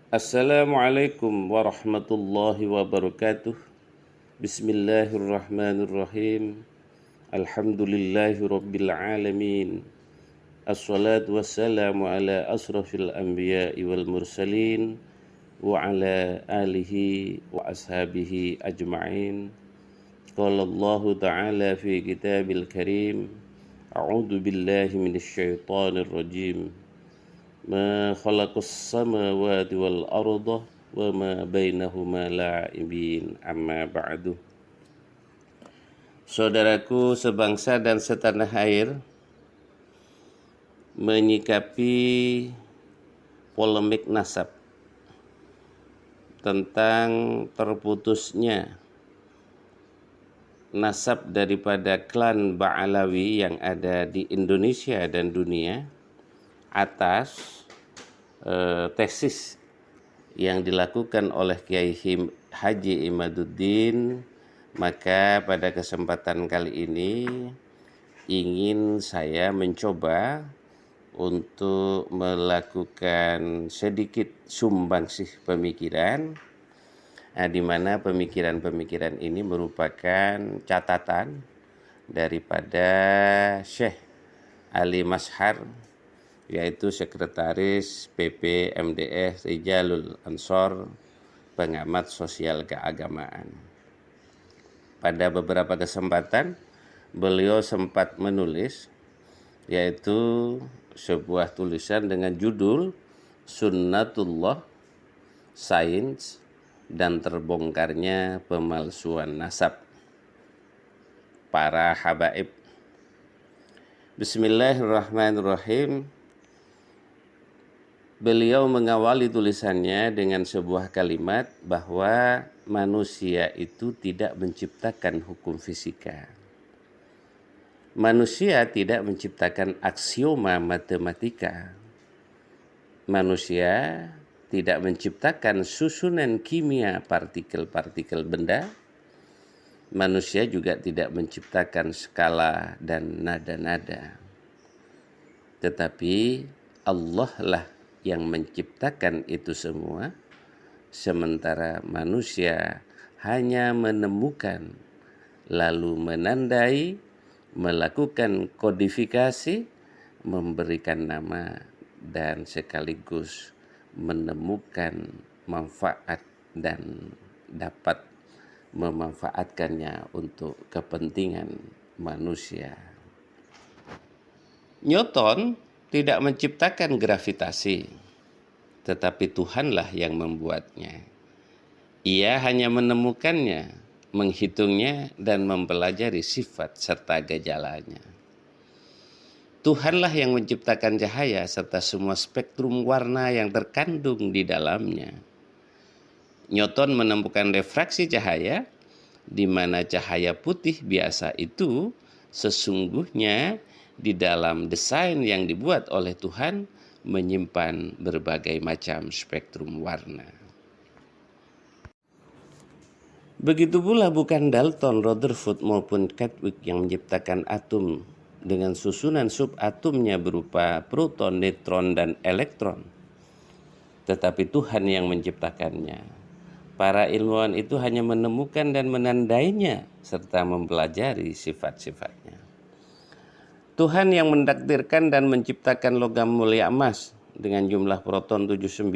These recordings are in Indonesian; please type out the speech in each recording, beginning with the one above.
Assalamualaikum warahmatullahi wabarakatuh. Bismillahirrahmanirrahim. Alhamdulillahi rabbil alamin. Assalatu wassalamu ala asrafil anbiya'i wal mursalin wa ala alihi wa ashabihi ajma'in. Qala Allah ta'ala fi kitabil karim. A'udzu billahi minasyaitonir rajim. Ma khalaqas samawati wal arda wa ma bainahuma la'ibin, amma ba'du. Saudaraku sebangsa dan setanah air, menyikapi polemik nasab tentang terputusnya nasab daripada klan Ba'alawi yang ada di Indonesia dan dunia atas tesis yang dilakukan oleh Kiai Haji Imaduddin, maka pada kesempatan kali ini ingin saya mencoba untuk melakukan sedikit sumbangsih pemikiran, di mana pemikiran-pemikiran ini merupakan catatan daripada Syekh Ali Mashhar, yaitu Sekretaris PP MDS Rijalul Ansor, pengamat sosial keagamaan. Pada beberapa kesempatan beliau sempat menulis, yaitu sebuah tulisan dengan judul Sunnatullah, Sains dan Terbongkarnya Pemalsuan Nasab. Para habaib, Bismillahirrahmanirrahim. Beliau mengawali tulisannya dengan sebuah kalimat bahwa manusia itu tidak menciptakan hukum fisika. Manusia tidak menciptakan aksioma matematika. Manusia tidak menciptakan susunan kimia partikel-partikel benda. Manusia juga tidak menciptakan skala dan nada-nada. Tetapi Allah lah yang menciptakan itu semua, sementara manusia hanya menemukan, lalu menandai, melakukan kodifikasi, memberikan nama, dan sekaligus menemukan manfaat dan dapat memanfaatkannya untuk kepentingan manusia. Newton tidak menciptakan gravitasi, tetapi Tuhanlah yang membuatnya. Ia hanya menemukannya, menghitungnya, dan mempelajari sifat serta gejalanya. Tuhanlah yang menciptakan cahaya serta semua spektrum warna yang terkandung di dalamnya. Newton menemukan refraksi cahaya, di mana cahaya putih biasa itu sesungguhnya di dalam desain yang dibuat oleh Tuhan menyimpan berbagai macam spektrum warna. Begitu pula bukan Dalton, Rutherford maupun Chadwick yang menciptakan atom dengan susunan subatomnya berupa proton, neutron, dan elektron, tetapi Tuhan yang menciptakannya. Para ilmuwan itu hanya menemukan dan menandainya serta mempelajari sifat-sifatnya. Tuhan yang mentakdirkan dan menciptakan logam mulia emas dengan jumlah proton 79,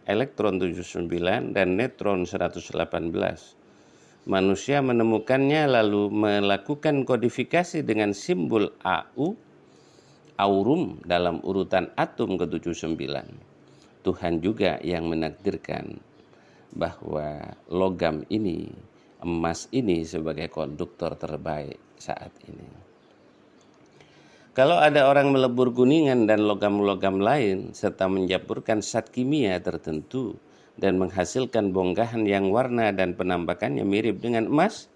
elektron 79, dan neutron 118. Manusia menemukannya lalu melakukan kodifikasi dengan simbol AU, aurum dalam urutan atom ke-79. Tuhan juga yang menakdirkan bahwa logam ini, emas ini sebagai konduktor terbaik saat ini. Kalau ada orang melebur kuningan dan logam-logam lain serta mencampurkan zat kimia tertentu dan menghasilkan bongkahan yang warna dan penampakannya mirip dengan emas,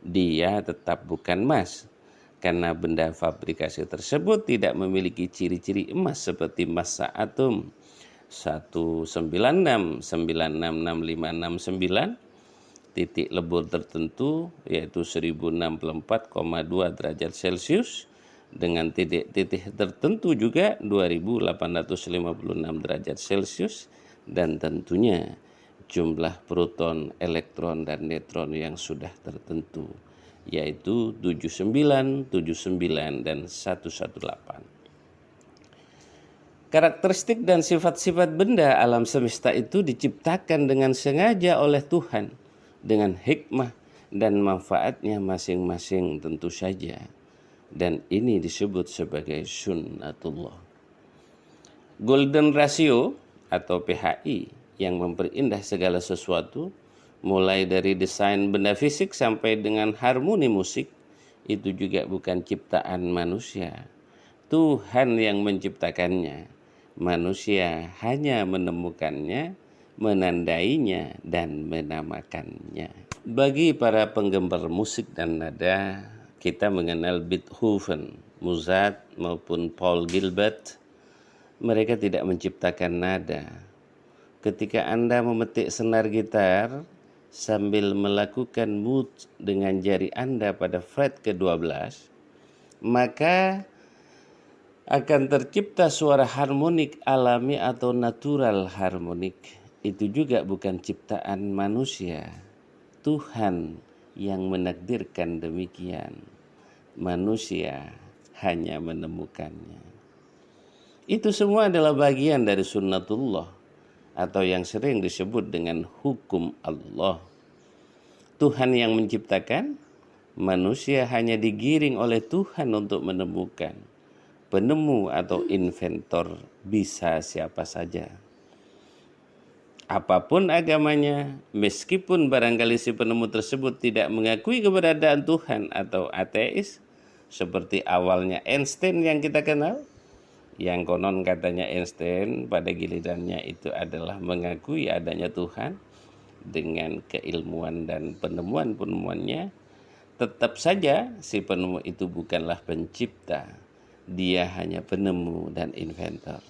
dia tetap bukan emas, karena benda fabrikasi tersebut tidak memiliki ciri-ciri emas seperti massa atom 196966569, titik lebur tertentu yaitu 1064,2 derajat Celcius, dengan titik-titik tertentu juga 2856 derajat Celcius, dan tentunya jumlah proton, elektron, dan neutron yang sudah tertentu, yaitu 79, 79, dan 118. Karakteristik dan sifat-sifat benda alam semesta itu diciptakan dengan sengaja oleh Tuhan, dengan hikmah dan manfaatnya masing-masing tentu saja. Dan ini disebut sebagai sunnatullah. Golden ratio atau PHI yang memperindah segala sesuatu, mulai dari desain benda fisik sampai dengan harmoni musik, itu juga bukan ciptaan manusia. Tuhan yang menciptakannya. Manusia hanya menemukannya, menandainya, dan menamakannya. Bagi para penggemar musik dan nada, kita mengenal Beethoven, Mozart, maupun Paul Gilbert. Mereka tidak menciptakan nada. Ketika Anda memetik senar gitar sambil melakukan mute dengan jari Anda pada fret ke-12, maka akan tercipta suara harmonik alami atau natural harmonik. Itu juga bukan ciptaan manusia. Tuhan yang menakdirkan demikian. Manusia hanya menemukannya. Itu semua adalah bagian dari sunnatullah, atau yang sering disebut dengan hukum Allah. Tuhan yang menciptakan, manusia hanya digiring oleh Tuhan untuk menemukan. Penemu atau inventor bisa siapa saja. Apapun agamanya, meskipun barangkali si penemu tersebut tidak mengakui keberadaan Tuhan atau ateis, seperti awalnya Einstein yang kita kenal, yang konon katanya Einstein pada gilirannya itu adalah mengakui adanya Tuhan dengan keilmuan dan penemuan-penemuannya, tetap saja si penemu itu bukanlah pencipta, dia hanya penemu dan inventor.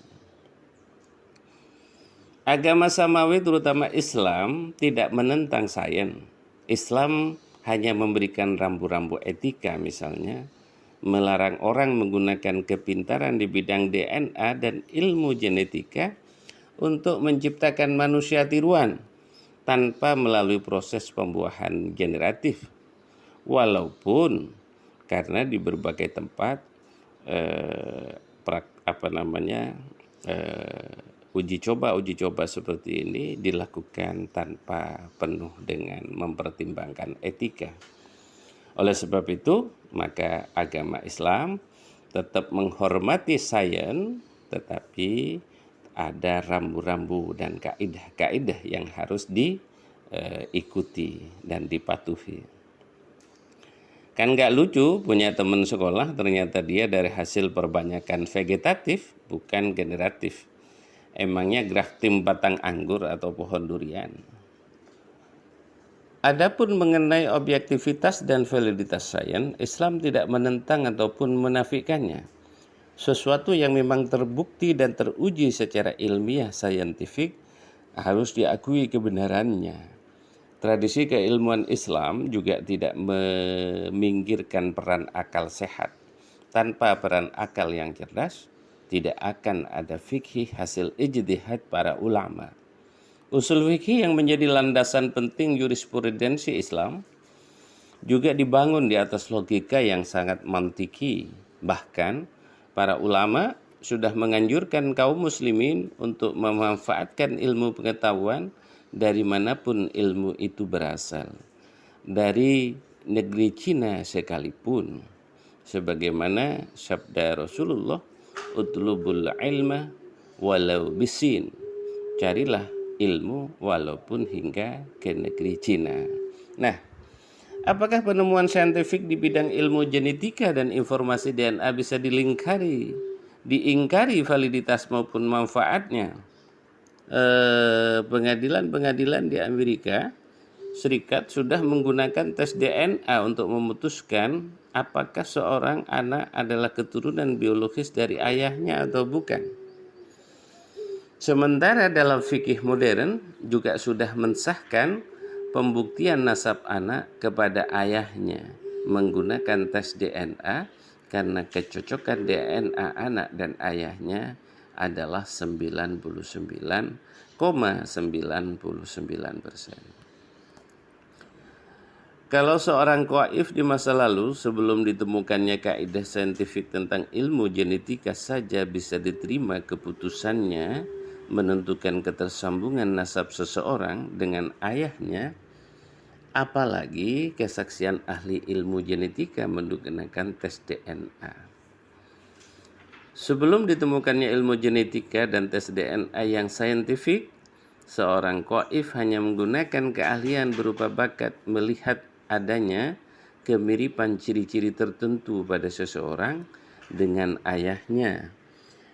Agama samawi terutama Islam tidak menentang sains. Islam hanya memberikan rambu-rambu etika misalnya, melarang orang menggunakan kepintaran di bidang DNA dan ilmu genetika untuk menciptakan manusia tiruan tanpa melalui proses pembuahan generatif. Walaupun karena di berbagai tempat uji coba seperti ini dilakukan tanpa penuh dengan mempertimbangkan etika. Oleh sebab itu, maka agama Islam tetap menghormati sains, tetapi ada rambu-rambu dan kaidah-kaidah yang harus diikuti dan dipatuhi. Kan gak lucu punya teman sekolah ternyata dia dari hasil perbanyakan vegetatif, bukan generatif. Emangnya grafting batang anggur atau pohon durian. Adapun mengenai objektivitas dan validitas sains, Islam tidak menentang ataupun menafikannya. Sesuatu yang memang terbukti dan teruji secara ilmiah saintifik harus diakui kebenarannya. Tradisi keilmuan Islam juga tidak meminggirkan peran akal sehat. Tanpa peran akal yang cerdas, tidak akan ada fikih hasil ijtihad para ulama. Usul fikih yang menjadi landasan penting jurisprudensi Islam juga dibangun di atas logika yang sangat mantiki. Bahkan para ulama sudah menganjurkan kaum muslimin untuk memanfaatkan ilmu pengetahuan dari manapun ilmu itu berasal. Dari negeri Cina sekalipun. Sebagaimana sabda Rasulullah, utlubul ilma walau bisin. Carilah ilmu walaupun hingga ke negeri Cina. Nah, apakah penemuan saintifik di bidang ilmu genetika dan informasi DNA bisa diingkari validitas maupun manfaatnya? Pengadilan-pengadilan di Amerika Serikat sudah menggunakan tes DNA untuk memutuskan apakah seorang anak adalah keturunan biologis dari ayahnya atau bukan. Sementara dalam fikih modern juga sudah mensahkan pembuktian nasab anak kepada ayahnya menggunakan tes DNA karena kecocokan DNA anak dan ayahnya adalah 99,99%. Kalau seorang qaif di masa lalu sebelum ditemukannya kaidah saintifik tentang ilmu genetika saja bisa diterima keputusannya menentukan ketersambungan nasab seseorang dengan ayahnya, apalagi kesaksian ahli ilmu genetika menggunakan tes DNA. Sebelum ditemukannya ilmu genetika dan tes DNA yang saintifik, seorang qaif hanya menggunakan keahlian berupa bakat melihat adanya kemiripan ciri-ciri tertentu pada seseorang dengan ayahnya.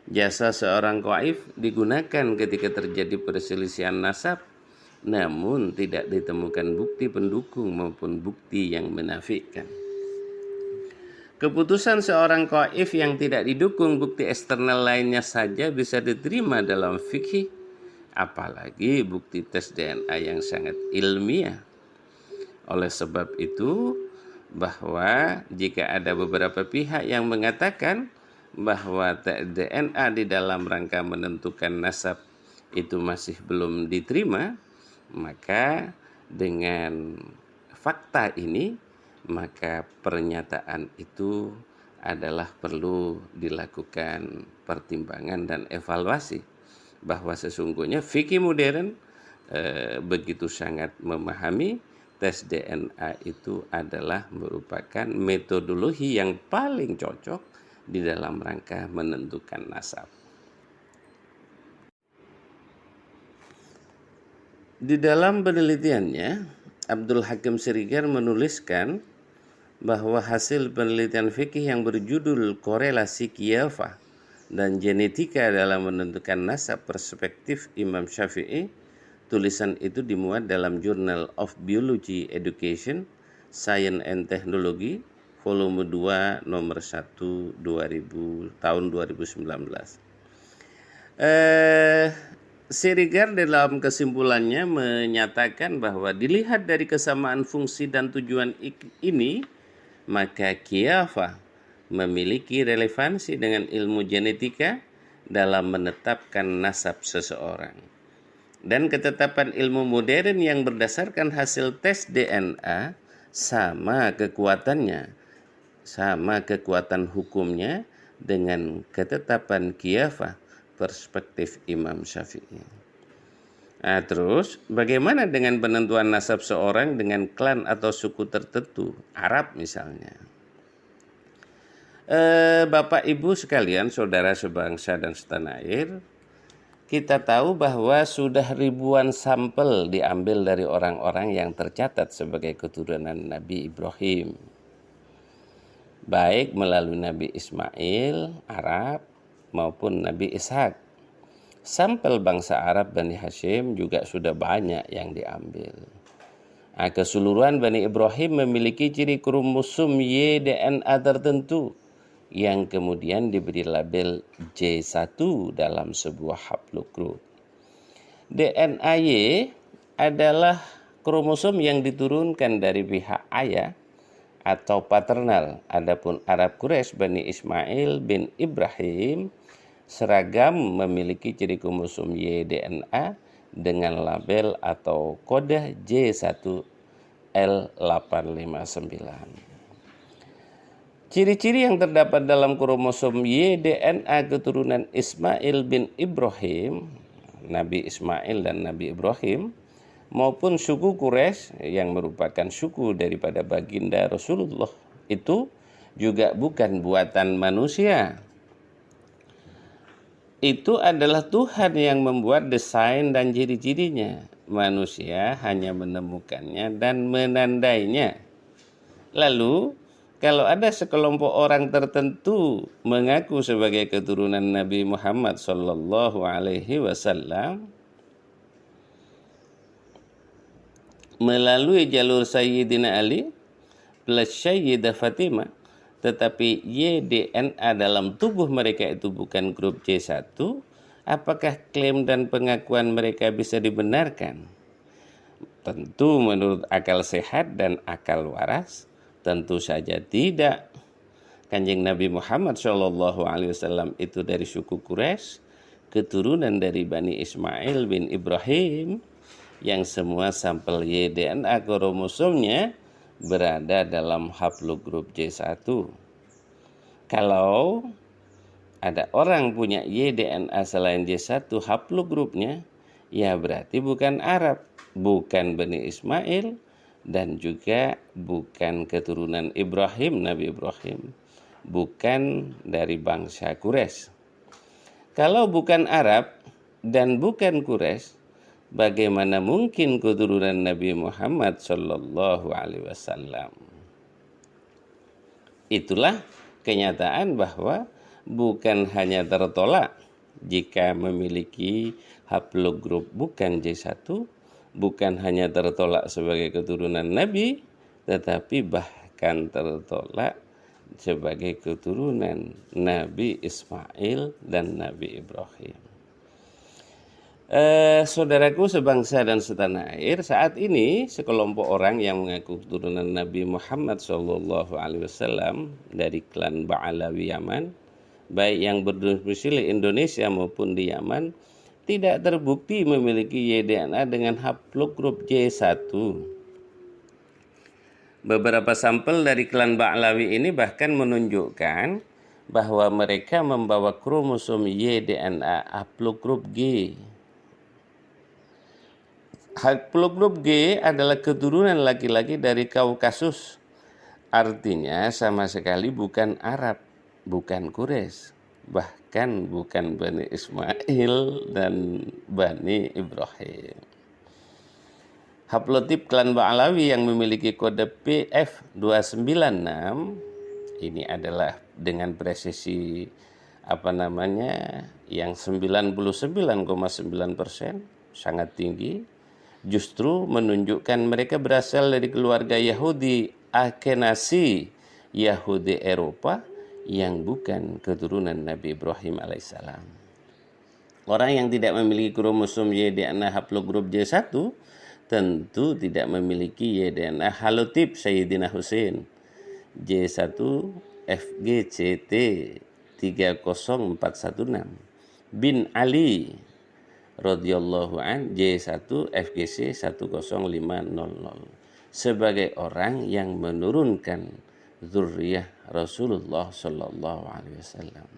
Jasa seorang qaif digunakan ketika terjadi perselisihan nasab, namun tidak ditemukan bukti pendukung maupun bukti yang menafikan. Keputusan seorang qaif yang tidak didukung bukti eksternal lainnya saja bisa diterima dalam fikih, apalagi bukti tes DNA yang sangat ilmiah. Oleh sebab itu, bahwa jika ada beberapa pihak yang mengatakan bahwa DNA di dalam rangka menentukan nasab itu masih belum diterima, maka dengan fakta ini, maka pernyataan itu adalah perlu dilakukan pertimbangan dan evaluasi, bahwa sesungguhnya fikih modern begitu sangat memahami tes DNA itu adalah merupakan metodologi yang paling cocok di dalam rangka menentukan nasab. Di dalam penelitiannya, Abdul Hakim Sirigar menuliskan bahwa hasil penelitian fikih yang berjudul Korelasi Khilafah dan Genetika dalam menentukan nasab perspektif Imam Syafi'i, tulisan itu dimuat dalam Journal of Biology Education, Science and Technology, volume 2, nomor 1, 2000, tahun 2019. Sirigar dalam kesimpulannya menyatakan bahwa dilihat dari kesamaan fungsi dan tujuan ini, maka khilafah memiliki relevansi dengan ilmu genetika dalam menetapkan nasab seseorang. Dan ketetapan ilmu modern yang berdasarkan hasil tes DNA sama kekuatannya, sama kekuatan hukumnya dengan ketetapan khilafah perspektif Imam Syafi'i. Nah, terus bagaimana dengan penentuan nasab seorang dengan klan atau suku tertentu, Arab misalnya? Bapak Ibu sekalian, saudara sebangsa dan setanah air, kita tahu bahwa sudah ribuan sampel diambil dari orang-orang yang tercatat sebagai keturunan Nabi Ibrahim, baik melalui Nabi Ismail, Arab, maupun Nabi Ishak. Sampel bangsa Arab Bani Hashim juga sudah banyak yang diambil. Nah, keseluruhan Bani Ibrahim memiliki ciri kromosom Y DNA tertentu yang kemudian diberi label J1 dalam sebuah haplogrup. DNA Y adalah kromosom yang diturunkan dari pihak ayah atau paternal. Adapun Arab Quraisy Bani Ismail bin Ibrahim seragam memiliki ciri kromosom Y DNA dengan label atau kode J1L859. Ciri-ciri yang terdapat dalam kromosom Y DNA keturunan Ismail bin Ibrahim, Nabi Ismail dan Nabi Ibrahim, maupun suku Quraisy yang merupakan suku daripada baginda Rasulullah itu juga bukan buatan manusia. Itu adalah Tuhan yang membuat desain dan ciri-cirinya. Manusia hanya menemukannya dan menandainya. Lalu kalau ada sekelompok orang tertentu mengaku sebagai keturunan Nabi Muhammad sallallahu alaihi wasallam melalui jalur Sayyidina Ali plus Sayyidah Fatimah, tetapi YDNA dalam tubuh mereka itu bukan grup J1, apakah klaim dan pengakuan mereka bisa dibenarkan? Tentu menurut akal sehat dan akal waras, tentu saja tidak. Kanjeng Nabi Muhammad SAW itu dari suku Quraisy, keturunan dari Bani Ismail bin Ibrahim yang semua sampel Y-DNA kromosomnya berada dalam haplogrup J1. Kalau ada orang punya Y-DNA selain J1 haplogrupnya, ya berarti bukan Arab, bukan Bani Ismail, dan juga bukan keturunan Ibrahim, Nabi Ibrahim, bukan dari bangsa Quraisy. Kalau bukan Arab dan bukan Quraisy, bagaimana mungkin keturunan Nabi Muhammad Shallallahu Alaihi Wasallam? Itulah kenyataan bahwa bukan hanya tertolak jika memiliki haplogrup bukan J1, bukan hanya tertolak sebagai keturunan Nabi, tetapi bahkan tertolak sebagai keturunan Nabi Ismail dan Nabi Ibrahim. Saudaraku sebangsa dan setanah air, saat ini sekelompok orang yang mengaku keturunan Nabi Muhammad SAW dari klan Ba'alawi Yaman, baik yang berdomisili Indonesia maupun di Yaman, tidak terbukti memiliki Y-DNA dengan haplogrup J1. Beberapa sampel dari klan Ba'alawi ini bahkan menunjukkan bahwa mereka membawa kromosom Y-DNA haplogrup G. Haplogrup G adalah keturunan laki-laki dari Kaukasus. Artinya sama sekali bukan Arab, bukan Quraisy, bahkan bukan Bani Ismail dan Bani Ibrahim. Haplotip klan Ba'alawi yang memiliki kode PF296 ini adalah dengan presisi yang 99,9%, sangat tinggi, justru menunjukkan mereka berasal dari keluarga Yahudi Akenasi, Yahudi Eropa yang bukan keturunan Nabi Ibrahim alaihissalam. Orang yang tidak memiliki kromosom Y-DNA haplogrup J1 tentu tidak memiliki Y-DNA halotip Sayyidina Husain J1 FGCT 30416 bin Ali radhiyallahu an J1 FGC 10500 sebagai orang yang menurunkan zuriyah Rasulullah sallallahu alaihi wasallam.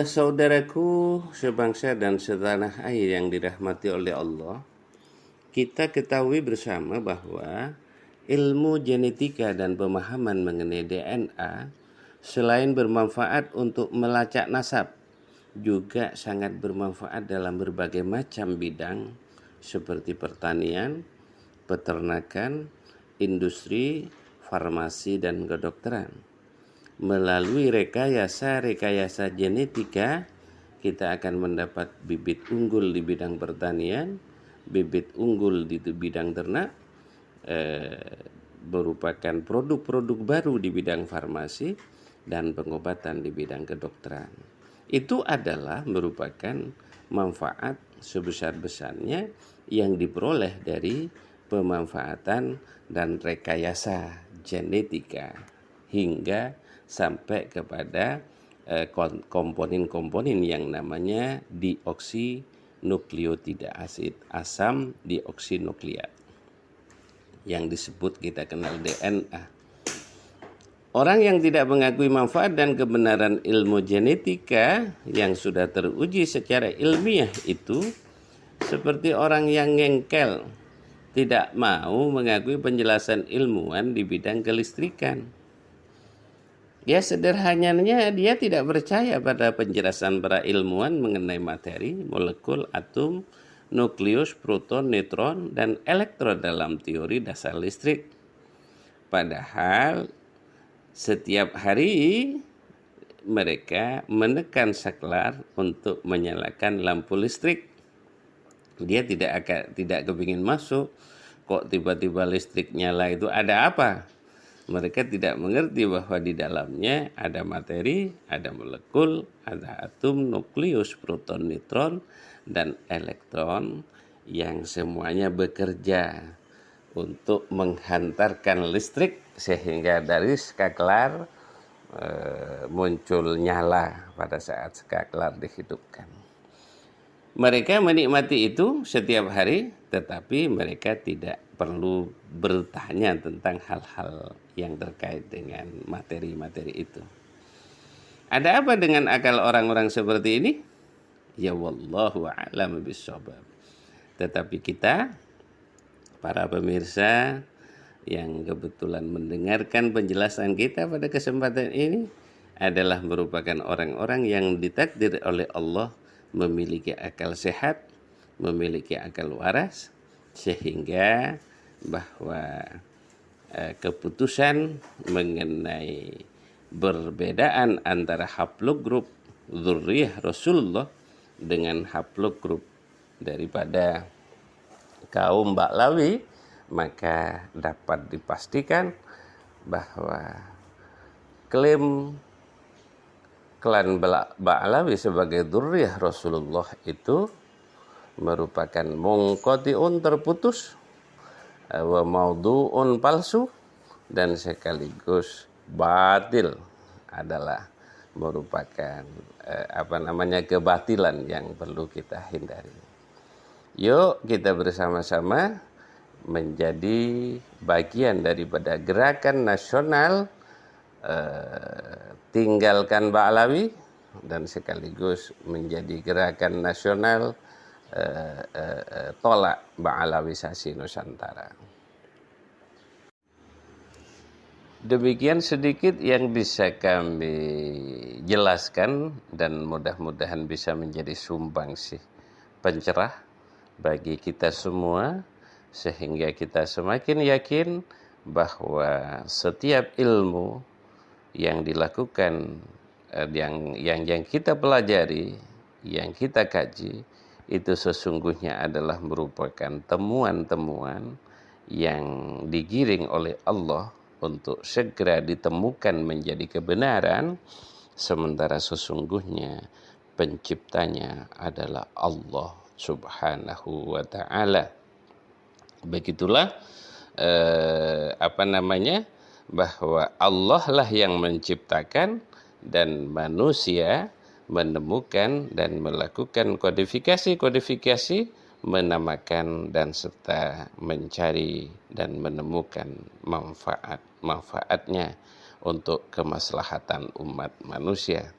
Saudaraku sebangsa dan setanah air yang dirahmati oleh Allah, kita ketahui bersama bahwa ilmu genetika dan pemahaman mengenai DNA selain bermanfaat untuk melacak nasab, juga sangat bermanfaat dalam berbagai macam bidang seperti pertanian, peternakan, industri, farmasi, dan kedokteran. Melalui rekayasa genetika, kita akan mendapat bibit unggul di bidang pertanian, bibit unggul di bidang ternak, merupakan produk-produk baru di bidang farmasi, dan pengobatan di bidang kedokteran. Itu adalah merupakan manfaat sebesar-besarnya yang diperoleh dari pemanfaatan dan rekayasa genetika hingga sampai kepada komponen-komponen yang namanya deoksinukleotida asid, asam deoksinukleat, yang disebut kita kenal DNA. Orang yang tidak mengakui manfaat dan kebenaran ilmu genetika yang sudah teruji secara ilmiah itu seperti orang yang ngengkel, tidak mau mengakui penjelasan ilmuwan di bidang kelistrikan. Ya sederhananya dia tidak percaya pada penjelasan para ilmuwan mengenai materi, molekul, atom, nukleus, proton, neutron, dan elektron dalam teori dasar listrik. Padahal setiap hari mereka menekan saklar untuk menyalakan lampu listrik. Dia tidak kepingin masuk. Kok tiba-tiba listrik nyala, itu ada apa? Mereka tidak mengerti bahwa di dalamnya ada materi, ada molekul, ada atom, nukleus, proton, neutron, dan elektron yang semuanya bekerja untuk menghantarkan listrik sehingga dari saklar muncul nyala pada saat kelak dihidupkan. Mereka menikmati itu setiap hari, tetapi mereka tidak perlu bertanya tentang hal-hal yang terkait dengan materi-materi itu. Ada apa dengan akal orang-orang seperti ini? Ya wallahu a'lam bishawab. Tetapi kita, para pemirsa yang kebetulan mendengarkan penjelasan kita pada kesempatan ini, adalah merupakan orang-orang yang ditakdir oleh Allah memiliki akal sehat, memiliki akal waras, sehingga bahwa keputusan mengenai perbedaan antara haplug grup dzurriyyah Rasulullah dengan haplug grup daripada kaum Ba'lawi, maka dapat dipastikan bahwa klaim klan Ba'lawi sebagai dzurriyyah Rasulullah itu merupakan munqati'un, terputus, wa maudhu'un, palsu, dan sekaligus batil, adalah merupakan kebatilan yang perlu kita hindari. Yuk kita bersama-sama menjadi bagian daripada gerakan nasional tinggalkan Ba'lawi, dan sekaligus menjadi gerakan nasional tolak Ba'lawisasi Nusantara. Demikian sedikit yang bisa kami jelaskan, dan mudah-mudahan bisa menjadi sumbangsih pencerah bagi kita semua, sehingga kita semakin yakin bahwa setiap ilmu yang dilakukan, yang kita pelajari, yang kita kaji, itu sesungguhnya adalah merupakan temuan-temuan yang digiring oleh Allah untuk segera ditemukan menjadi kebenaran, sementara sesungguhnya penciptanya adalah Allah Subhanahu wa ta'ala. Begitulah bahwa Allah lah yang menciptakan, dan manusia menemukan dan melakukan kodifikasi, menamakan dan serta mencari dan menemukan manfaatnya untuk kemaslahatan umat manusia.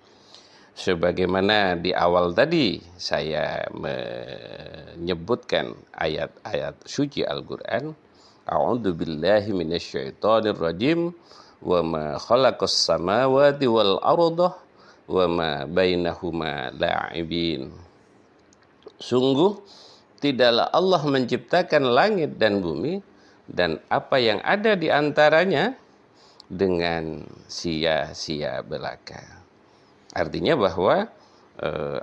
Sebagaimana di awal tadi saya menyebutkan ayat-ayat suci Al-Quran, A'udzu billahi minasyaitonir rajim, wa ma khalaqas samawati wal arda wa ma bainahuma la'ibin. Sungguh tidaklah Allah menciptakan langit dan bumi dan apa yang ada di antaranya dengan sia-sia belaka. Artinya bahwa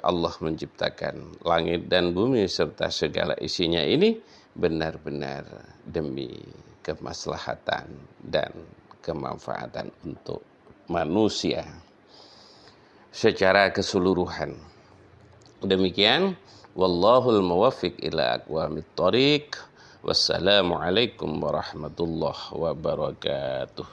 Allah menciptakan langit dan bumi serta segala isinya ini benar-benar demi kemaslahatan dan kemanfaatan untuk manusia secara keseluruhan. Demikian, wallahul muwaffiq ila aqwamit thoriq. Wassalamualaikum warahmatullahi wabarakatuh.